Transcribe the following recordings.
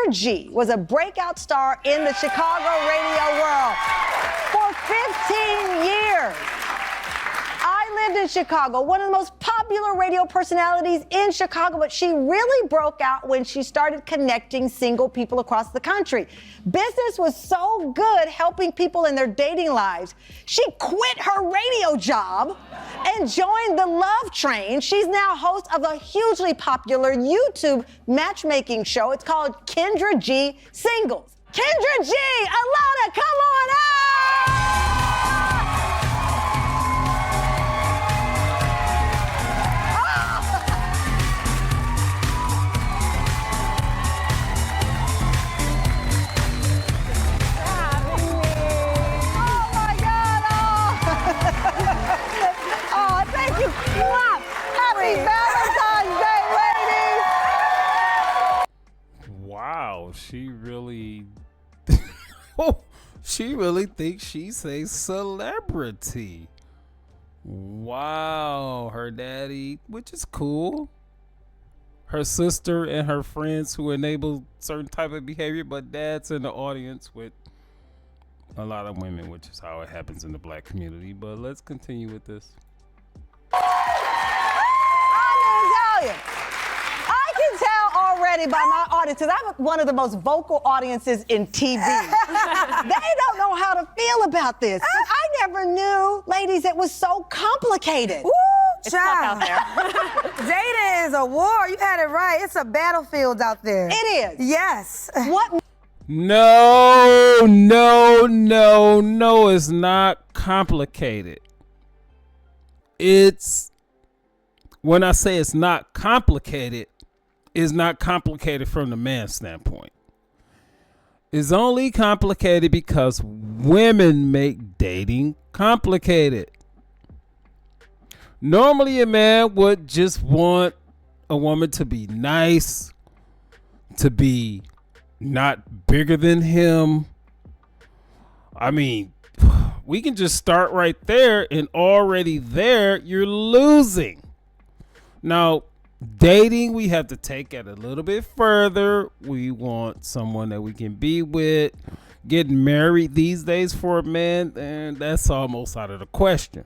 Kendra G was a breakout star in the Chicago radio world for 15 years. I lived in Chicago, one of the most popular radio personalities in Chicago, but she really broke out when she started connecting single people across the country. Business was so good helping people in their dating lives. She quit her radio job and joined the Love Train. She's now host of a hugely popular YouTube matchmaking show. It's called Kendra G Singles. Kendra G, Alana, come on out! Happy Valentine's Day, ladies! Wow, she really thinks she's a celebrity. Wow, her daddy, which is cool. Her sister and her friends who enable certain type of behavior, but dad's in the audience with a lot of women, which is how it happens in the black community. But let's continue with this. I can tell already by my audience, because I'm one of the most vocal audiences in TV. They don't know how to feel about this. I never knew, ladies, it was so complicated. Woo, it's tough out there. Dating is a war. You had it right. It's a battlefield out there. It is. Yes. What? No, it's not complicated. When I say it's not complicated from the man's standpoint. It's only complicated because women make dating complicated. Normally, a man would just want a woman to be nice, to be not bigger than him. I mean, we can just start right there, and already there, you're losing. Now, dating, we have to take it a little bit further. We want someone that we can be with. Getting married these days for a man, and that's almost out of the question.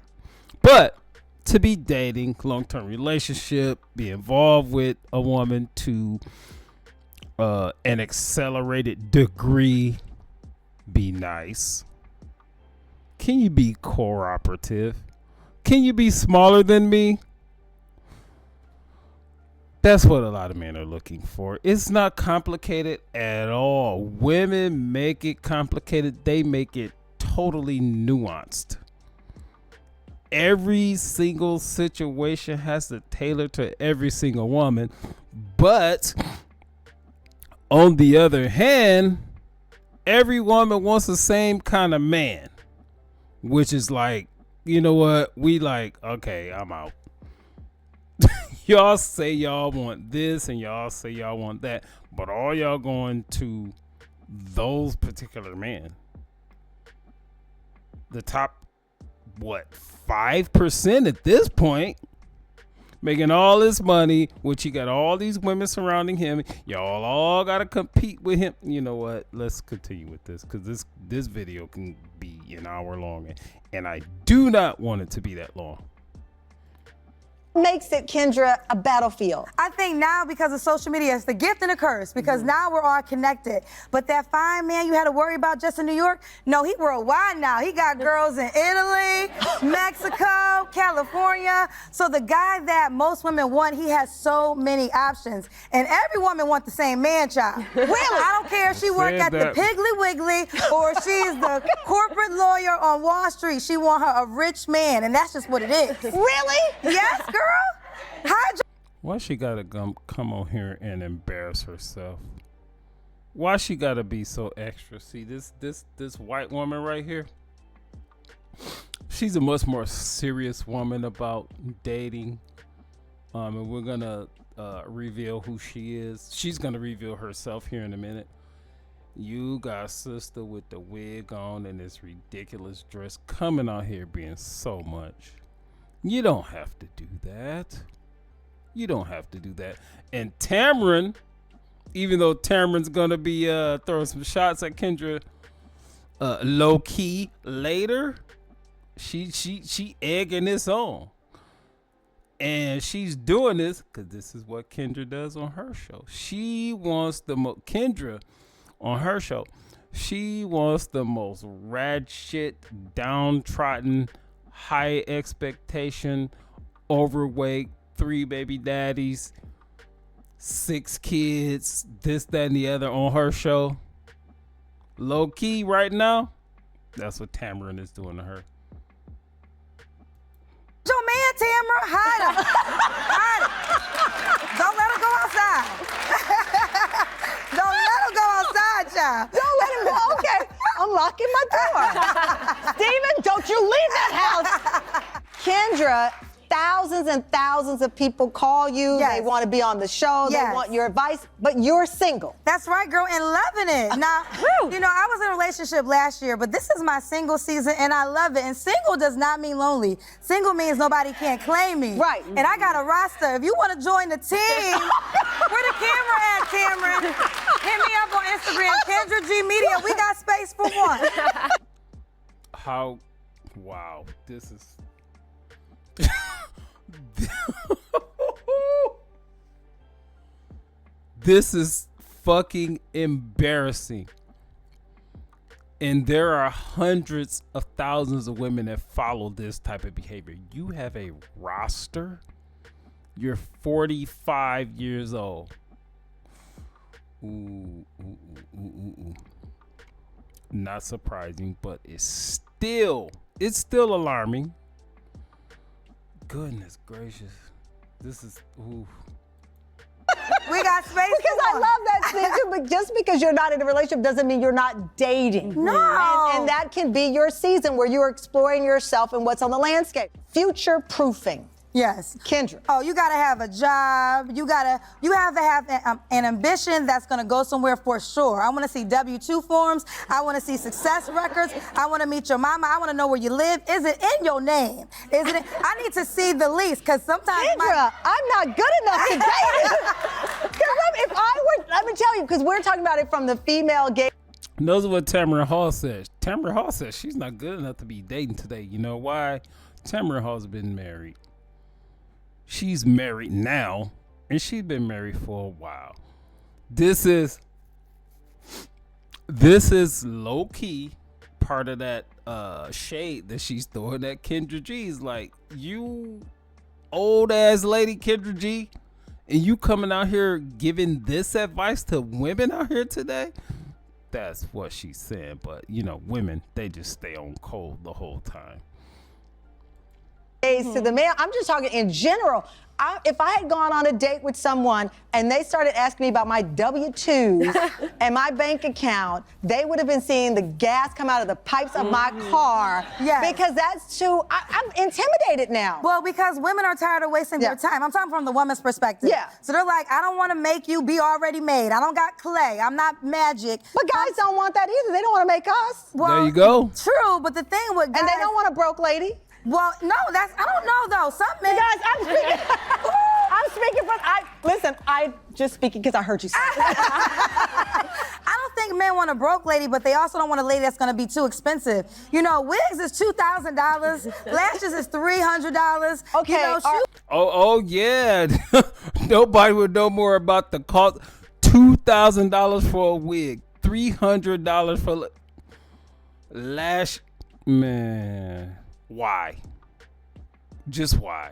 But to be dating, long-term relationship, be involved with a woman to an accelerated degree, be nice. Can you be cooperative? Can you be smaller than me? That's what a lot of men are looking for. It's not complicated at all. Women make it complicated. They make it totally nuanced. Every single situation has to tailor to every single woman. But on the other hand, every woman wants the same kind of man, which is like, you know what? We like, okay, I'm out. Y'all say y'all want this and y'all say y'all want that, but all y'all going to those particular men. The top, 5% at this point, making all this money, which he got all these women surrounding him. Y'all all got to compete with him. You know what? Let's continue with this, because this video can be an hour long, and I do not want it to be that long. Makes it, Kendra, a battlefield? I think now, because of social media, it's the gift and the curse, because now we're all connected. But that fine man you had to worry about just in New York, no, he worldwide now. He got girls in Italy, Mexico, California. So the guy that most women want, he has so many options. And every woman wants the same man, child. Really? I don't care if she work at the Piggly Wiggly or she's the corporate lawyer on Wall Street. She want her a rich man, and that's just what it is. Really? Yes, girl. Why she gotta come on here and embarrass herself? Why she gotta be so extra? See, this white woman right here, she's a much more serious woman about dating. And we're gonna reveal who she is. She's gonna reveal herself here in a minute. You got sister with the wig on and this ridiculous dress coming out here being so much. You don't have to do that. You don't have to do that. And Tamron even though Tamron's gonna be throwing some shots at Kendra low key later, she egging this on. And she's doing this because this is what Kendra does on her show. She wants Kendra on her show. She wants the most rad shit, downtrodden, high expectation, overweight, 3 baby daddies, 6 kids, this, that, and the other on her show. Low key right now, that's what Tamron is doing to her. Your man, Tamron, hide him. Hide him. Don't let him go outside. Don't let him go outside, child. Don't let him go. Okay, I'm locking my door. Steven, don't you leave that house. Kendra, thousands and thousands of people call you. Yes. They want to be on the show. Yes. They want your advice, but you're single. That's right, girl, and loving it. Now, you know, I was in a relationship last year, but this is my single season, and I love it. And single does not mean lonely. Single means nobody can't claim me. Right. And I got a roster. If you want to join the team, where the camera at, Cameron? Hit me up on Instagram, Kendra G Media. We got space for one. Wow, this is... This is fucking embarrassing. And there are hundreds of thousands of women that follow this type of behavior. You have a roster. You're 45 years old. Ooh. Not surprising, but it's still alarming. Goodness gracious. This is, ooh. We got space Because for I one. love that thing too, but just because you're not in a relationship doesn't mean you're not dating. No. And that can be your season where you're exploring yourself and what's on the landscape. Future proofing. Yes. Kendra. Oh, you gotta have a job. You have to have an ambition that's gonna go somewhere for sure. I wanna see W-2 forms. I wanna see success records. I wanna meet your mama. I wanna know where you live. Is it in your name? Is it? I need to see the lease, because sometimes Kendra, I'm not good enough to date. If I were, let me tell you, because we're talking about it from the female gay. Knows what Tamron Hall says. Tamron Hall says she's not good enough to be dating today. You know why? Tamron Hall's been married. She's married now, and she's been married for a while. This is low key part of that shade that she's throwing at Kendra G's. Like, you old ass lady Kendra G, and you coming out here giving this advice to women out here today? That's what she's saying. But you know, women, they just stay on cold the whole time. To the male. I'm just talking in general. If I had gone on a date with someone and they started asking me about my W-2s and my bank account, they would have been seeing the gas come out of the pipes of my car. Yes. Because that's too, I'm intimidated now. Well, because women are tired of wasting their time. I'm talking from the woman's perspective. Yeah. So they're like, I don't want to make you be already made. I don't got clay. I'm not magic. But guys don't want that either. They don't want to make us. Well, There you go. True, but the thing with guys... And they don't want a broke lady. Well, no, I don't know though. Some men... Guys, I'm speaking. I'm speaking from, I just speaking because I heard you say it. I don't think men want a broke lady, but they also don't want a lady that's gonna be too expensive. You know, wigs is $2,000, lashes is $300. Okay, You know, Oh yeah. Nobody would know more about the cost. $2,000 for a wig, $300 for lash. Man, why? Just why?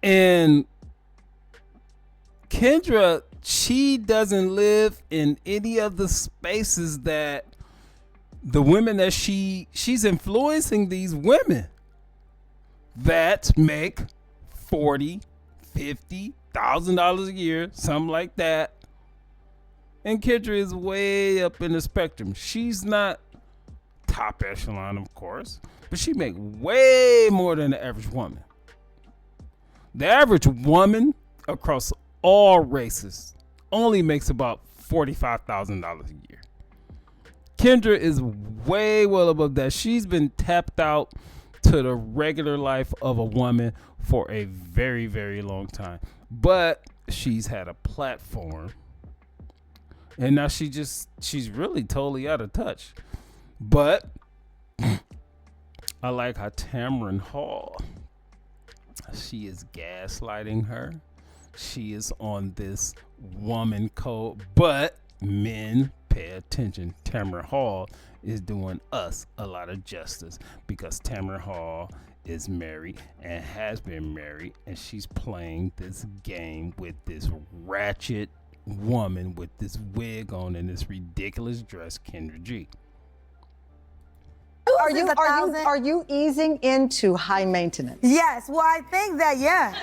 And Kendra, she doesn't live in any of the spaces that the women that she's influencing, these women that make $40,000, $50,000 a year, something like that. And Kendra is way up in the spectrum. She's not top echelon, of course, but she make way more than the average woman. The average woman across all races only makes about $45,000 a year. Kendra is way well above that. She's been tapped out to the regular life of a woman for a very, very long time. But she's had a platform And now she's really totally out of touch. But I like how Tamron Hall, she is gaslighting her. She is on this woman code, but men pay attention. Tamron Hall is doing us a lot of justice because Tamron Hall is married and has been married, and she's playing this game with this ratchet woman with this wig on and this ridiculous dress, Kendra G. Are you easing into high maintenance? Yes. Well, I think that, yeah,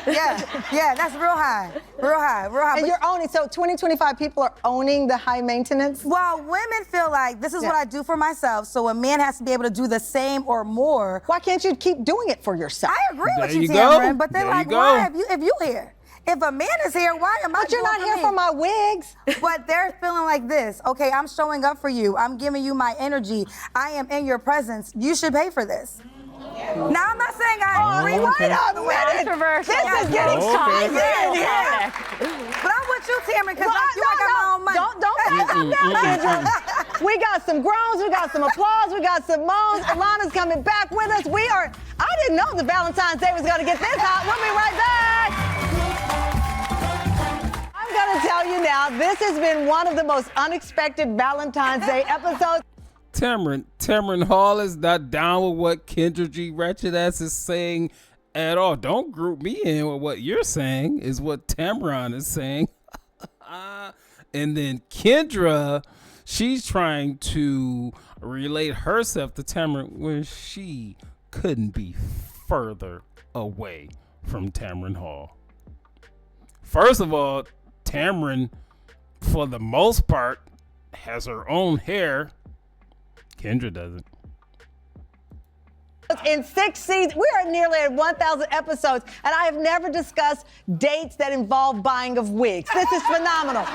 that's real high. And But you're owning, so 2025 people are owning the high maintenance? well, women feel like this is what I do for myself, so a man has to be able to do the same or more. Why can't you keep doing it for yourself? I agree with There you, you go. Tamron, but they're There like, you go. why if you here? If a man is here, why am I But you're doing not here me? for my wigs. But they're feeling like this. Okay, I'm showing up for you. I'm giving you my energy. I am in your presence. You should pay for this. Now, I'm not saying I agree with okay. it. Wait a minute. Controversial. This is getting Okay. spicy in here. But I'm with you, Tamron, because Well, like you, I got my own money. Don't back up now, Kendra. We got some groans, we got some applause, we got some moans. Alana's coming back with us. I didn't know that Valentine's Day was going to get this hot. We'll be right back. I'm going to tell you now, this has been one of the most unexpected Valentine's Day episodes. Tamron Hall is not down with what Kendra G Ratchet Ass is saying at all. Don't group me in with what you're saying, is what Tamron is saying. And then Kendra, she's trying to relate herself to Tamron where she couldn't be further away from Tamron Hall. First of all, Tamron, for the most part, has her own hair. Kendra doesn't. In 6 seasons, we are nearly at 1,000 episodes, and I have never discussed dates that involve buying of wigs. This is phenomenal.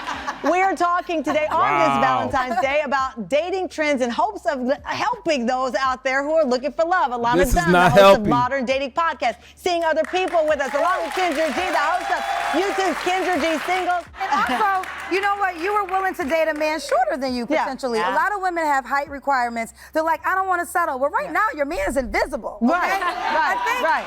We are talking today on this Valentine's Day about dating trends in hopes of helping those out there who are looking for love. Alana This is Dunn, the not host helping. of Modern Dating Podcast, seeing other people with us, along with Kendra G, the host of YouTube's Kendra G Singles. And also, you know what? You were willing to date a man shorter than you, Yeah. potentially. Yeah. A lot of women have height requirements. They're like, I don't want to settle. Well, right now, your man is invisible. Okay? Right, I think right.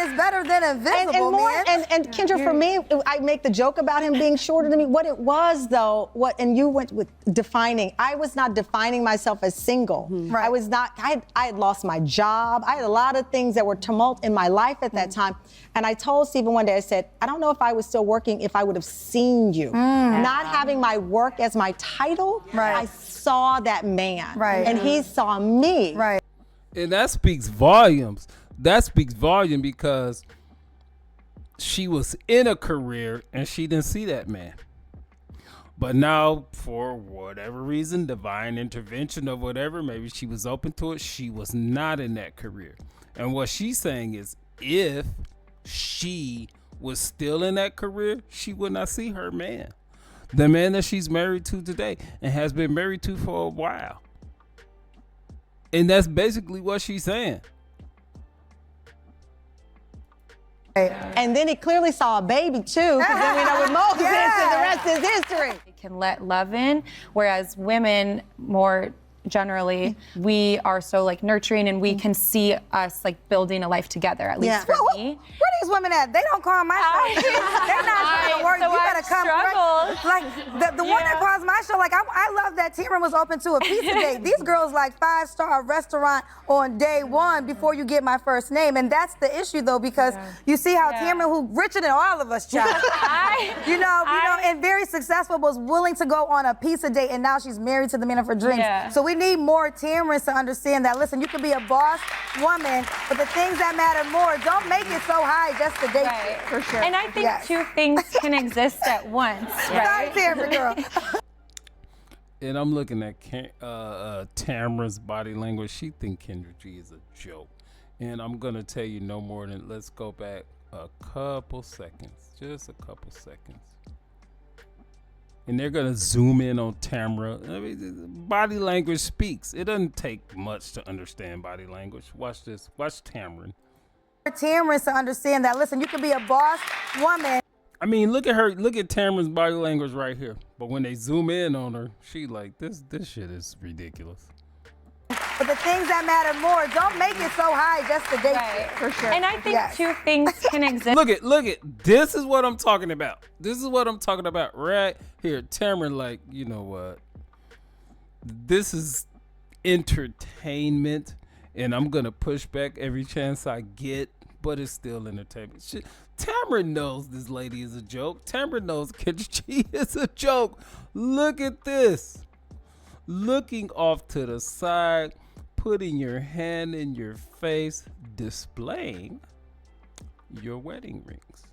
5'9" is better than invisible, man. And Kendra, for me, I make the joke about him being shorter than me. What it was, though, and you went with defining. I was not defining myself as single. Right. I was not. I had lost my job. I had a lot of things that were tumult in my life at that time. And I told Stephen one day, I said, I don't know if I was still working if I would have seen you. Not having my work as my title, Right. I saw that man. Right. And he saw me. Right. And that speaks volumes. That speaks volume because she was in a career and she didn't see that man. But now, for whatever reason, divine intervention or whatever, maybe she was open to it, she was not in that career. And what she's saying is, if she was still in that career, she would not see her man. The man that she's married to today and has been married to for a while. And that's basically what she's saying. And then he clearly saw a baby, too, because then we know with Moses, and the rest is history. Can let love in, whereas women more generally, we are so like nurturing and we can see us like building a life together, at least for me. Where these women at? They don't call my show. They're not trying to work. So You I've better come struggled. Like the one that calls my show, like I love that Tamron was open to a pizza date. These girls like 5-star restaurant on day one before you get my first name. And that's the issue though, because you see how Tamron, who richer than all of us, child, you know, and very successful, was willing to go on a pizza date, and now she's married to the man of her dreams. Yeah. So we need more Tamrons to understand that, listen, you can be a boss woman, but the things that matter more, don't make it so high just to date you. For sure. And I think two things can exist at once, right? Sorry, Tamron, girl. And I'm looking at Tamra's body language. She think Kendra G is a joke. And I'm going to tell you no more than, let's go back a couple seconds. Just a couple seconds. And they're going to zoom in on Tamra. I mean, body language speaks. It doesn't take much to understand body language. Watch this. Watch Tamron. Tamrons to understand that, listen, you can be a boss woman. I mean, look at her. Look at Tamron's body language right here. But when they zoom in on her, she like, this shit is ridiculous. But the things that matter more, don't make it so high just to date you. For sure. And I think two things can exist. Look at. This is what I'm talking about. This is what I'm talking about right here. Tamron, like, you know what? This is entertainment, and I'm gonna push back every chance I get, but it's still entertainment. Tamron knows this lady is a joke. Tamron knows Kendra G is a joke. Look at this. Looking off to the side, putting your hand in your face, displaying your wedding rings.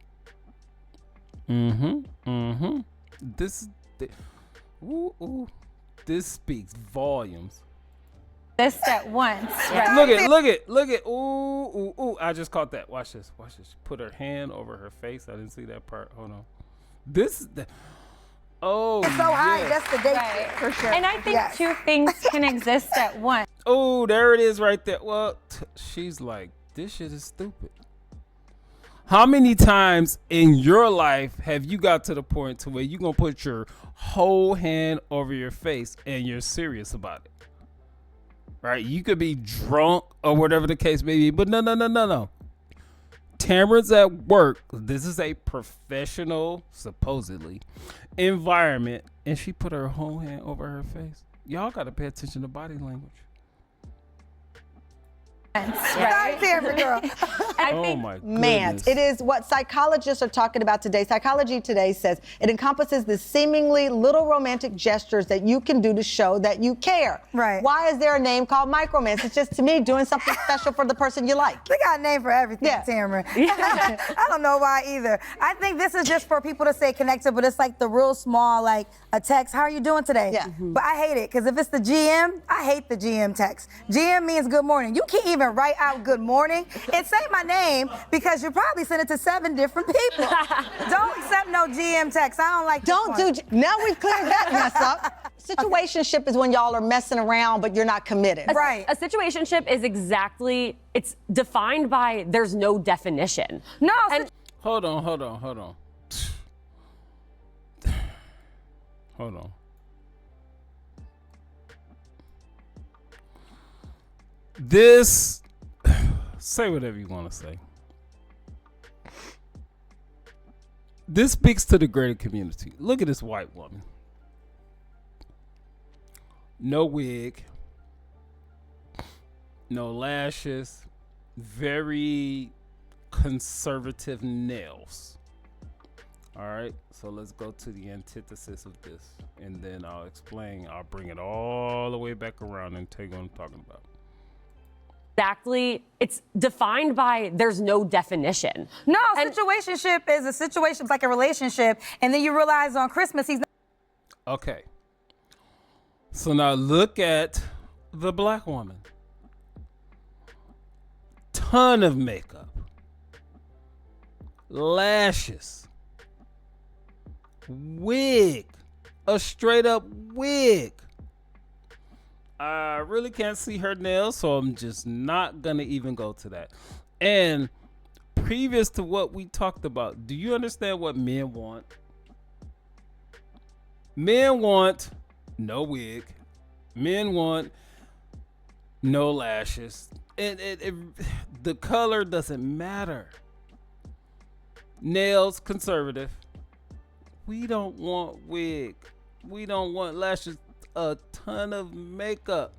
This speaks volumes. This at once. Right? Look at. Ooh. I just caught that. Watch this. She put her hand over her face. I didn't see that part. Hold on. It's so high just to date you. For sure. And I think two things can exist at once. Oh, there it is right there. Well, she's like, this shit is stupid. How many times in your life have you got to the point to where you're going to put your whole hand over your face and you're serious about it? Right? You could be drunk or whatever the case may be, but no. Tamron's at work. This is a professional, supposedly, environment, and she put her whole hand over her face. Y'all got to pay attention to body language. Right? Girl. Oh my goodness. Man, it is what psychologists are talking about today. Psychology Today says it encompasses the seemingly little romantic gestures that you can do to show that you care. Right. Why is there a name called micromance? It's just, to me, doing something special for the person you like. We got a name for everything, Tamron. I don't know why either. I think this is just for people to stay connected, but it's like the real small, like a text, how are you doing today? Yeah. But I hate it, because if it's the GM, I hate the GM text. GM means good morning. You can't even write out good morning and say my name, because you probably sent it to 7 different people. Don't accept no GM text. I don't like Now we've cleared that mess up. Situationship is when y'all are messing around, but you're not committed. Right. A situationship is it's defined by there's no definition. No. Hold on. Hold on. This, say whatever you want to say. This speaks to the greater community. Look at this white woman. No wig, no lashes, very conservative nails. All right, so let's go to the antithesis of this, and then I'll explain. I'll bring it all the way back around and tell you what I'm talking about. Exactly. It's defined by there's no definition. No, situationship is a situation, it's like a relationship, and then you realize on Christmas he's not. Okay. So now look at the black woman. Ton of makeup. Lashes. Wig. A straight up wig. I really can't see her nails, so I'm just not going to even go to that. And previous to what we talked about, do you understand what men want? Men want no wig. Men want no lashes. The color doesn't matter. Nails, conservative. We don't want wig. We don't want lashes. A ton of makeup.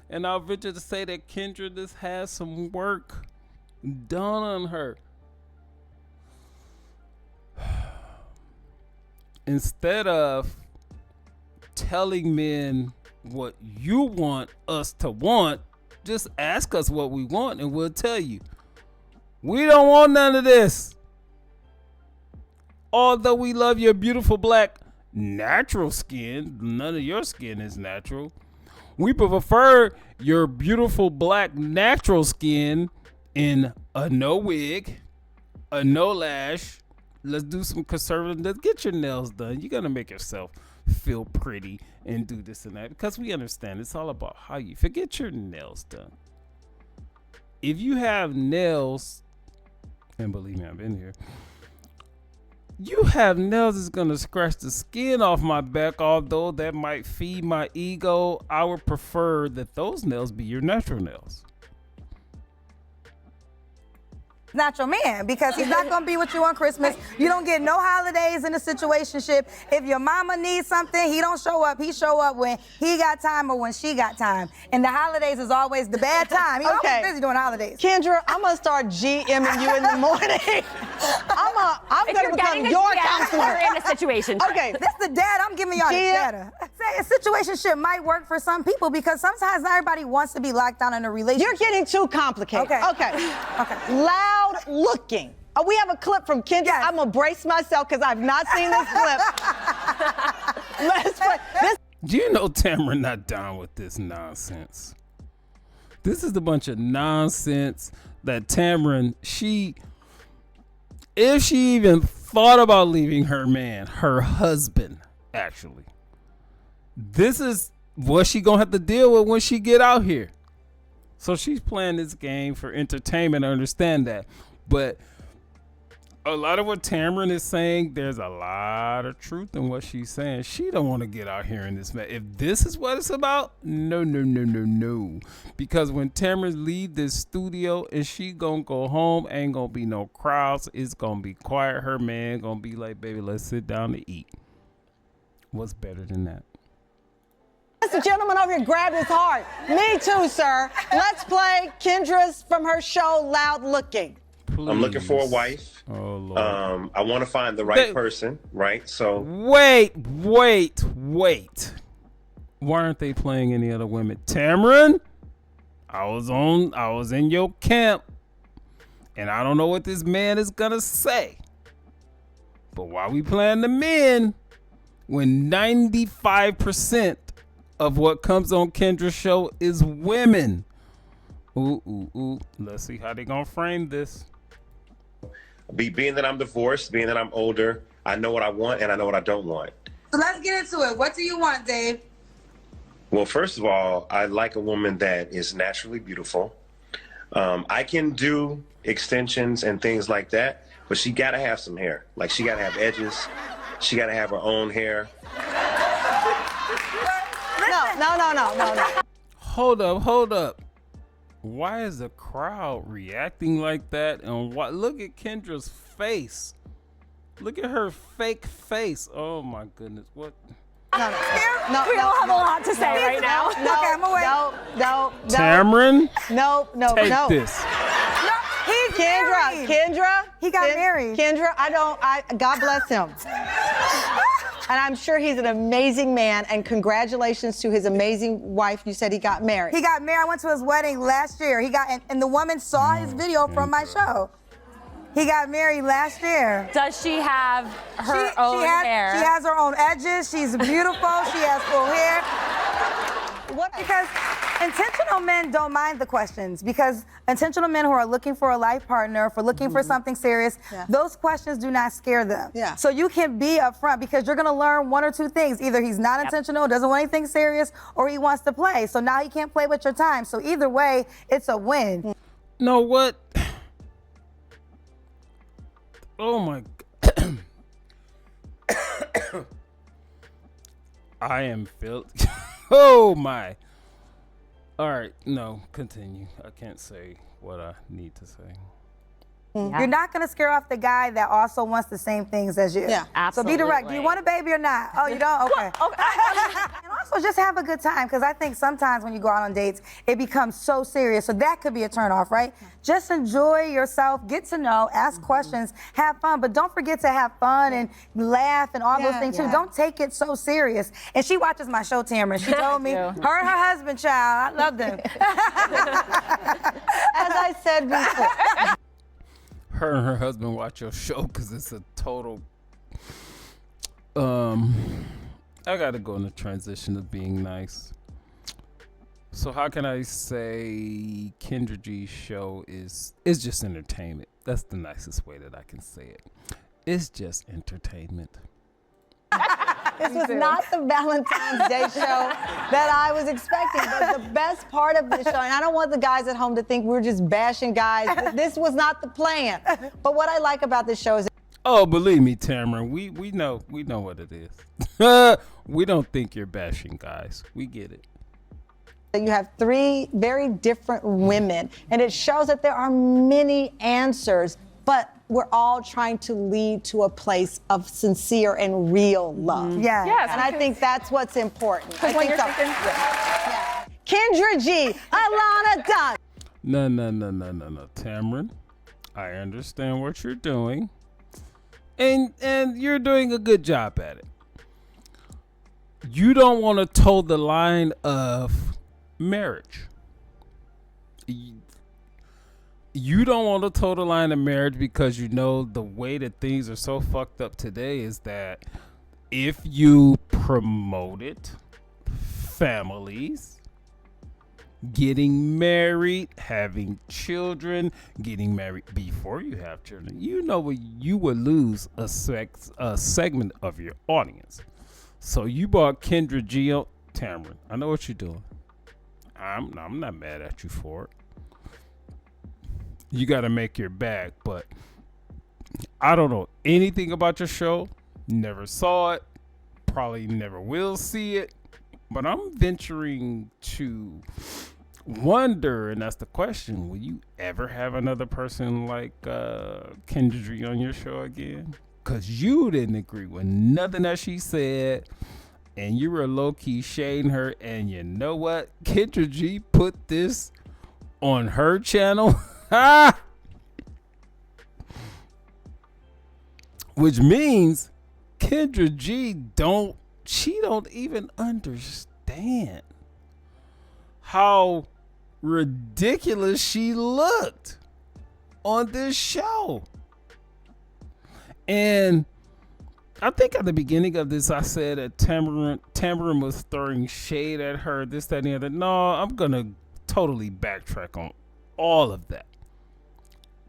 And I'll venture to say that Kendra just has some work done on her. Instead of telling men what you want us to want, just ask us what we want and we'll tell you. We don't want none of this. Although we love your beautiful black natural skin, none of your skin is natural. We prefer your beautiful black natural skin in a no wig, a no lash. Let's do some conservative. Let's get your nails done. You're gonna make yourself feel pretty and do this and that, because we understand it's all about how you forget your nails done. If you have nails, and believe me, I've been here. You have nails that's gonna scratch the skin off my back, although that might feed my ego. I would prefer that those nails be your natural nails. Not your man, because he's not gonna be with you on Christmas. You don't get no holidays in a situationship. If your mama needs something, he don't show up. He show up when he got time or when she got time. And the holidays is always the bad time. He's always busy doing holidays. Kendra, I'm gonna start GMing you in the morning. I'm gonna become your counselor. We're in a situation. Okay. This the data. I'm giving y'all the data. Say a situationship might work for some people because sometimes not everybody wants to be locked down in a relationship. You're getting too complicated. Okay. Okay. Loud looking. We have a clip from Kendra. Yes. I'm gonna brace myself because I've not seen this clip. Let's play this. Do you know Tamron not down with this nonsense? This is a bunch of nonsense that Tamron, if she even thought about leaving her man, her husband, actually, this is what she gonna have to deal with when she get out here. So she's playing this game for entertainment, I understand that. But a lot of what Tamron is saying, there's a lot of truth in what she's saying. She don't want to get out here in this mess. If this is what it's about, no. Because when Tamron leave this studio and she gonna go home, ain't gonna be no crowds. It's gonna be quiet. Her man gonna be like, baby, let's sit down to eat. What's better than that? The gentleman over here grabbed his heart. Me too, sir. Let's play Kendra's from her show, Loud Looking. Please. I'm looking for a wife. Oh, Lord. I want to find the right person, right? So Wait. Why aren't they playing any other women? Tamron, I was in your camp, and I don't know what this man is gonna say. But why we playing the men when 95% of what comes on Kendra's show is women? Ooh. Let's see how they gonna frame this. being that I'm divorced, being that I'm older, I know what I want and I know what I don't want. So let's get into it. What do you want, Dave? Well, first of all, I like a woman that is naturally beautiful. I can do extensions and things like that, but she gotta have some hair. Like, she gotta have edges. She gotta have her own hair. No. Hold up. Why is the crowd reacting like that? And what? Look at Kendra's face. Look at her fake face. Oh my goodness. What? We all have a lot to say right now. Okay, I'm away. No. Tamron? No. Take this. No, he's married. Kendra. He got married. Kendra, God bless him. And I'm sure he's an amazing man, and congratulations to his amazing wife. You said he got married. He got married. I went to his wedding last year. And the woman saw his video from my show. He got married last year. Does she have her own hair? She has her own edges. She's beautiful. She has full hair. Because intentional men don't mind the questions, because intentional men who are looking for a life partner, for looking for something serious, those questions do not scare them. Yeah. So you can be upfront, because you're gonna learn one or two things. Either he's not intentional, doesn't want anything serious, or he wants to play. So now he can't play with your time. So either way, it's a win. Know what? Oh my God. I am filled. Oh my. All right, no, continue. I can't say what I need to say. You're not gonna scare off the guy that also wants the same things as you. Yeah, absolutely. So be direct. Do you want a baby or not? Oh, you don't? Okay. And also just have a good time, because I think sometimes when you go out on dates, it becomes so serious. So that could be a turnoff, right? Just enjoy yourself, get to know, ask questions, have fun, but don't forget to have fun and laugh and all those things too. Don't take it so serious. And she watches my show, Tamron. She told me, her and her husband, child, I love them. As I said before. Her and her husband watch your show because it's a total. I gotta go in the transition of being nice. So how can I say Kendra G's show is just entertainment? That's the nicest way that I can say it. It's just entertainment. This was not the Valentine's Day show that I was expecting, but the best part of this show, and I don't want the guys at home to think we're just bashing guys. This was not the plan. But what I like about this show is Oh, believe me, Tamron, we know what it is. We don't think you're bashing guys. We get it. You have three very different women, and it shows that there are many answers, but we're all trying to lead to a place of sincere and real love. Yeah. Yes, And I think that's what's important. I when think you're so. thinking- Yeah. Kendra G, Alana Dunn. No, Tamron. I understand what you're doing. And you're doing a good job at it. You don't want to toe the line of marriage. You don't want to toe the line of marriage because you know the way that things are so fucked up today is that if you promoted families, getting married, having children, getting married before you have children, you know you would lose a segment of your audience. So you bought Kendra G. Tamron. I know what you're doing. I'm not mad at you for it. You got to make your bag, but I don't know anything about your show. Never saw it. Probably never will see it. But I'm venturing to wonder, and that's the question, will you ever have another person like Kendra G on your show again? Because you didn't agree with nothing that she said, and you were low-key shading her, and you know what? Kendra G put this on her channel. Which means Kendra G don't even understand how ridiculous she looked on this show. And I think at the beginning of this, I said that Tamron was throwing shade at her, this, that, and the other. No, I'm going to totally backtrack on all of that.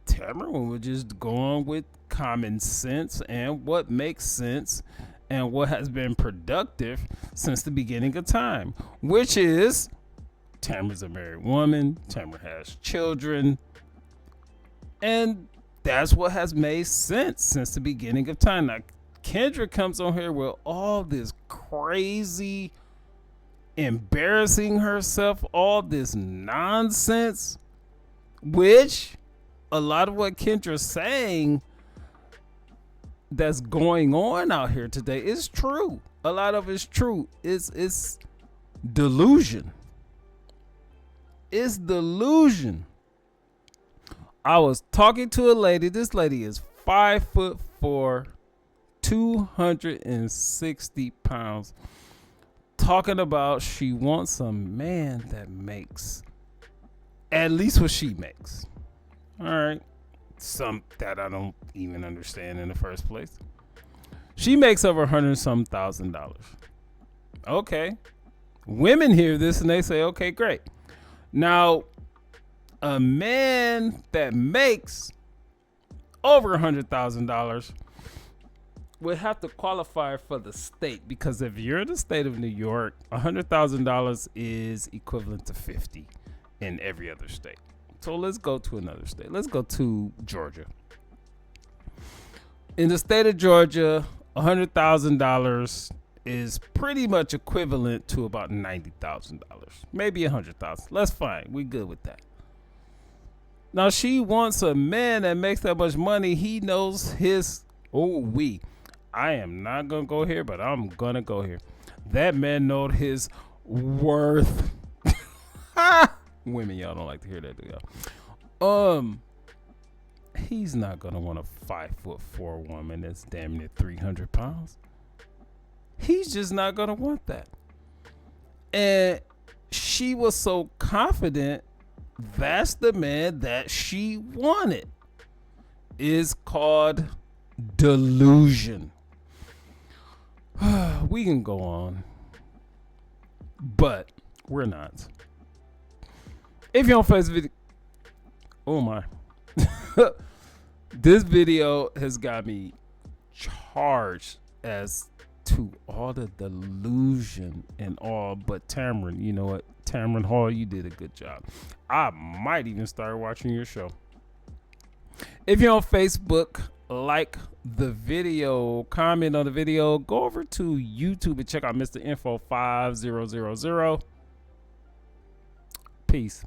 Tamron was just going with common sense and what makes sense and what has been productive since the beginning of time, which is Tamron's a married woman, Tamron has children, and that's what has made sense since the beginning of time. Now, Kendra comes on here with all this crazy, embarrassing herself, all this nonsense, which a lot of what Kendra's saying that's going on out here today is true. A lot of it's true. It's delusion. It's delusion. I was talking to a lady. This lady is 5'4", 260 pounds, talking about she wants a man that makes at least what she makes. All right. Some that I don't even understand in the first place. She makes over $100,000 some. Okay. Women hear this and they say, okay, great. Now, a man that makes over $100,000 would have to qualify for the state, because if you're in the state of New York, $100,000 is equivalent to 50 in every other state. So let's go to another state. Let's go to Georgia. In the state of Georgia, $100,000 is pretty much equivalent to about $90,000, maybe $100,000. That's fine. We good with that. Now she wants a man that makes that much money. He knows his. I am not gonna go here, but I'm gonna go here. That man knows his worth. Women, y'all don't like to hear that, do y'all? He's not gonna want a 5'4" woman that's damn near 300 pounds. He's just not gonna want that. And she was so confident that's the man that she wanted. It's called delusion. We can go on, but we're not. If you don't face video, oh my, this video has got me charged as to all the delusion and all. But Tamron, you know what? Tamron Hall, you did a good job. I might even start watching your show. If you're on Facebook, like the video, comment on the video, go over to YouTube and check out Mr. Info 5000. Peace.